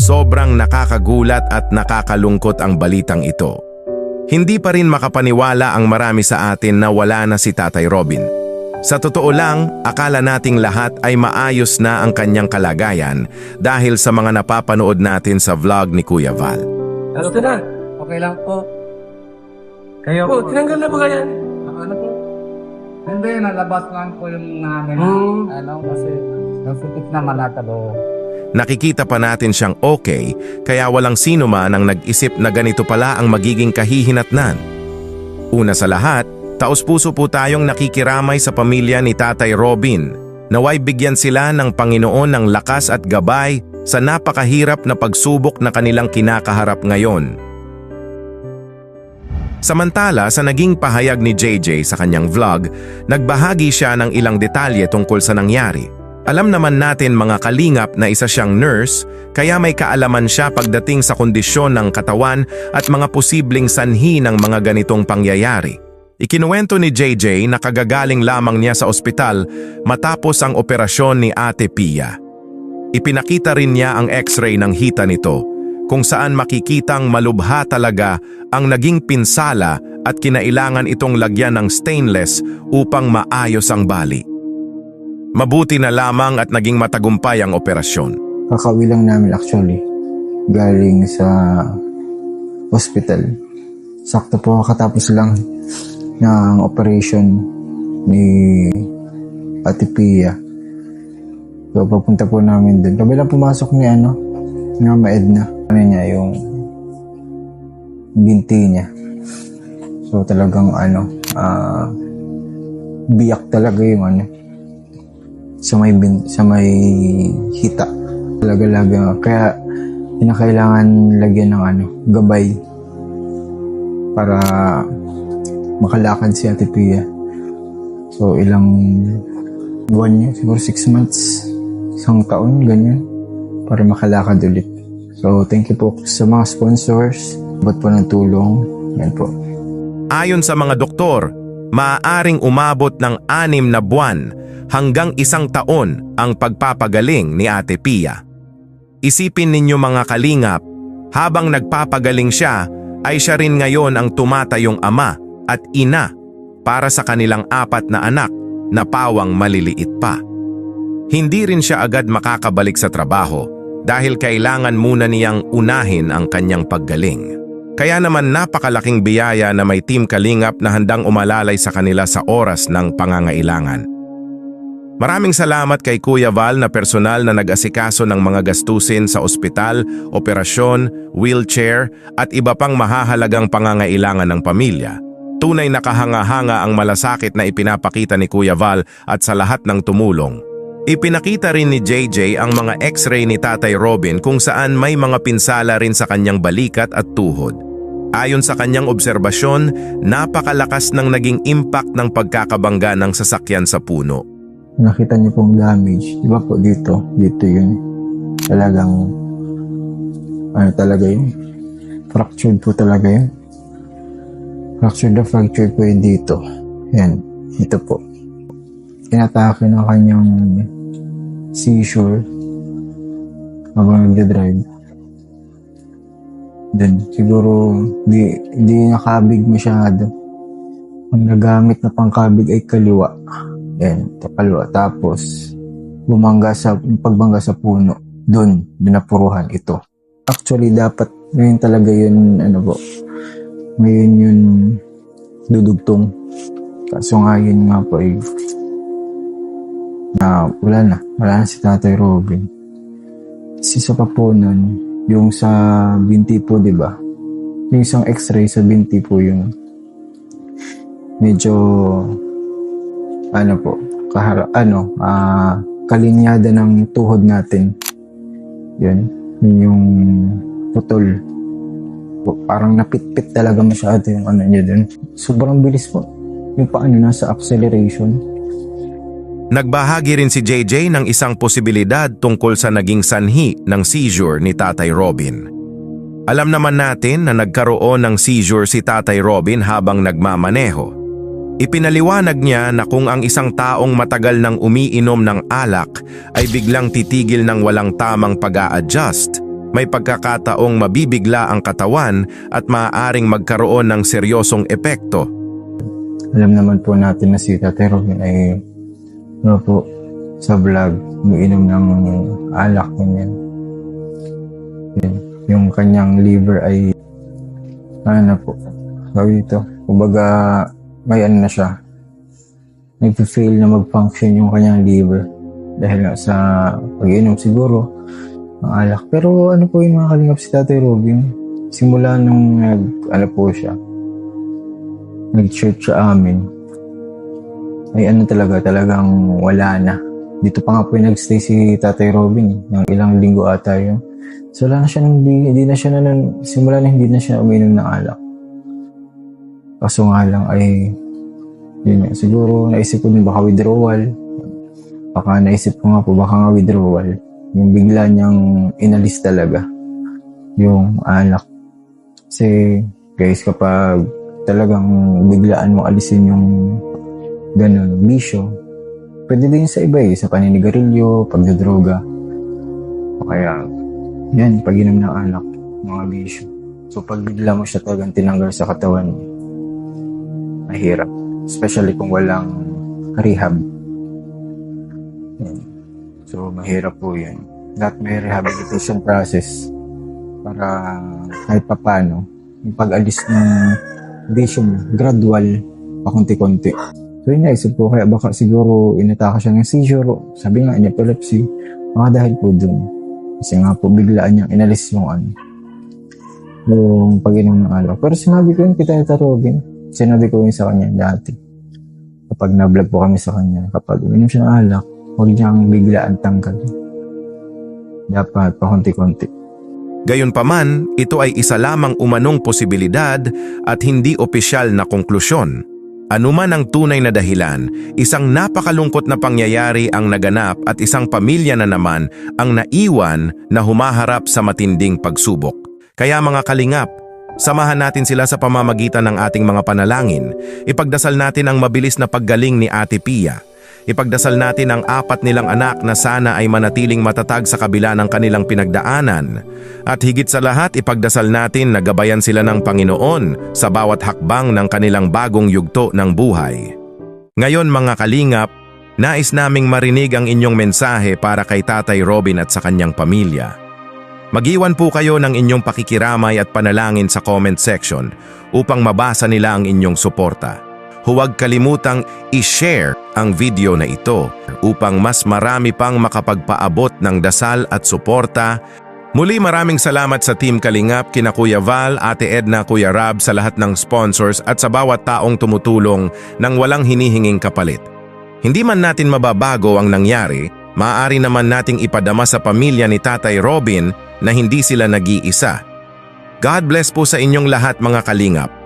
sobrang nakakagulat at nakakalungkot ang balitang ito. Hindi pa rin makapaniwala ang marami sa atin na wala na si Tatay Robin. Sa totoo lang, akala nating lahat ay maayos na ang kanyang kalagayan dahil sa mga napapanood natin sa vlog ni Kuya Val. Ano ka na? Okay lang po. Kayo Oh, tinanggal na ba kaya? Ano po? Hindi, nalabas lang po yung namin. Kasi nasipit na malatalo. Nakikita pa natin siyang okay, kaya walang sino man ang nag-isip na ganito pala ang magiging kahihinatnan. Una sa lahat, taos-puso po tayong nakikiramay sa pamilya ni Tatay Robin. Naway bigyan sila ng Panginoon ng lakas at gabay sa napakahirap na pagsubok na kanilang kinakaharap ngayon. Samantala, sa naging pahayag ni JJ sa kanyang vlog, nagbahagi siya ng ilang detalye tungkol sa nangyari. Alam naman natin mga kalingap na isa siyang nurse, kaya may kaalaman siya pagdating sa kondisyon ng katawan at mga posibleng sanhi ng mga ganitong pangyayari. Ikinuwento ni JJ na kagagaling lamang niya sa ospital matapos ang operasyon ni Ate Pia. Ipinakita rin niya ang x-ray ng hita nito, kung saan makikitang malubha talaga ang naging pinsala at kinailangan itong lagyan ng stainless upang maayos ang bali. Mabuti na lamang at naging matagumpay ang operasyon. Kakauwi lang namin actually, galing sa hospital. Sakto po katapos lang ng operation ni Ate Pia. So papunta po namin dun. Kabilang pumasok ni Mama Edna. Ano niya, yung binti niya. So talagang biyak talaga yung sa may hita. Talaga kaya kinakailangan lagyan ng gabay para makalakad si Ate Pia. So ilang buwan niya, siguro 6 months, isang taon, ganyan, para makalakad ulit. So thank you po sa mga sponsors, ba't po ng tulong, yan po. Ayon sa mga doktor, maaaring umabot ng 6 na buwan hanggang 1 taon ang pagpapagaling ni Ate Pia. Isipin ninyo mga kalingap, habang nagpapagaling siya, ay siya rin ngayon ang tumatayong ama at ina para sa kanilang 4 na anak na pawang maliliit pa. Hindi rin siya agad makakabalik sa trabaho dahil kailangan muna niyang unahin ang kanyang paggaling. Kaya naman napakalaking biyaya na may Team Kalingap na handang umalalay sa kanila sa oras ng pangangailangan. Maraming salamat kay Kuya Val na personal na nag-asikaso ng mga gastusin sa ospital, operasyon, wheelchair at iba pang mahahalagang pangangailangan ng pamilya. Tunay na kahanga-hanga ang malasakit na ipinapakita ni Kuya Val at sa lahat ng tumulong. Ipinakita rin ni JJ ang mga x-ray ni Tatay Robin kung saan may mga pinsala rin sa kanyang balikat at tuhod. Ayon sa kanyang obserbasyon, napakalakas ng naging impact ng pagkakabangga ng sasakyan sa puno. Nakita niyo pong damage, di ba po dito yun. Talagang, talaga yun. Fractured po talaga yun. Fractured po yun dito. Yan, ito po. Inatake ng kanyang seizure habang nagdadrive. Then, siguro, di nakabig masyado. Ang nagamit na pangkabig ay kaliwa. Yan, kaliwa. Tapos, pagbangga sa puno. Doon, binapuruhan ito. Actually, dapat, ngayon talaga yun, ngayon yun dudugtong. Kaso nga yun nga po ay, wala na si Tatay Robin. Isa pa po nun, yung sa binti po, di ba? Yung isang x-ray sa binti po yung medyo kalinyada ng tuhod natin. Yun yung putol. Parang napitpit talaga masyado yung niya dun. Sobrang bilis po. Yung nasa acceleration. Nagbahagi rin si JJ ng isang posibilidad tungkol sa naging sanhi ng seizure ni Tatay Robin. Alam naman natin na nagkaroon ng seizure si Tatay Robin habang nagmamaneho. Ipinaliwanag niya na kung ang isang taong matagal nang umiinom ng alak ay biglang titigil ng walang tamang pag-a-adjust, may pagkakataong mabibigla ang katawan at maaaring magkaroon ng seryosong epekto. Alam naman po natin na si Tatay Robin ay po, sa vlog, umiinom ng alak, ganyan. Yan. Yung kanyang liver ay sabi ito, kumbaga may na siya, nag-fail na mag-function yung kanyang liver dahil nga sa pag-inom siguro ng alak. Pero ano po yung mga kalingap si Tatay Robin, simula nung nag-church sa amin, ay talagang wala na. Dito pa nga po yung nagstay si Tatay Robin, ng ilang linggo ata yun. So wala na siya, simula na hindi na siya uminom ng alak. Kaso nga lang ay, yun, siguro naisip ko din baka withdrawal. Baka naisip ko nga po baka nga withdrawal. Yung bigla niyang inalis talaga yung alak. Kasi guys, kapag talagang biglaan mo alisin yung ganun, bisyo, pwede din sa iba sa paninigarilyo, pagdodroga, o kaya yan, pag-inom ng alak, mga bisyo. So pag bigla mo siya talagang tinanggal sa katawan, mahirap, especially kung walang rehab. Yan. So mahirap po yan. Dapat may rehabilitation process para kahit papano yung pag-alis ng bisyo mo, gradual, pakunti-kunti. So yun, naisip ko, kaya baka siguro inataka siya ng seizure, sabi nga niya, epilepsy, baka dahil po dun. Kasi nga po, biglaan niyang inalis yung pag-inom ng alak. Pero sinabi ko yun kita Tatay Robin, sinabi ko yun sa kanya dati. Kapag na-vlog po kami sa kanya, kapag uminom siya ng alak, huwag niyang biglaan tanggal. Dapat pakunti-kunti. Gayunpaman, ito ay isa lamang umanong posibilidad at hindi opisyal na konklusyon. Anuman ang tunay na dahilan, isang napakalungkot na pangyayari ang naganap at isang pamilya na naman ang naiwan na humaharap sa matinding pagsubok. Kaya mga kalingap, samahan natin sila sa pamamagitan ng ating mga panalangin. Ipagdasal natin ang mabilis na paggaling ni Ate Pia. Ipagdasal natin ang 4 nilang anak na sana ay manatiling matatag sa kabila ng kanilang pinagdaanan. At higit sa lahat, ipagdasal natin na gabayan sila ng Panginoon sa bawat hakbang ng kanilang bagong yugto ng buhay. Ngayon mga kalingap, nais naming marinig ang inyong mensahe para kay Tatay Robin at sa kanyang pamilya. Mag-iwan po kayo ng inyong pakikiramay at panalangin sa comment section upang mabasa nila ang inyong suporta. Huwag kalimutang i-share ang video na ito upang mas marami pang makapagpaabot ng dasal at suporta. Muli maraming salamat sa Team Kalingap, kina Kuya Val, Ate Edna, Kuya Rab, sa lahat ng sponsors at sa bawat taong tumutulong nang walang hinihinging kapalit. Hindi man natin mababago ang nangyari, maaari naman nating ipadama sa pamilya ni Tatay Robin na hindi sila nag-iisa. God bless po sa inyong lahat mga kalingap.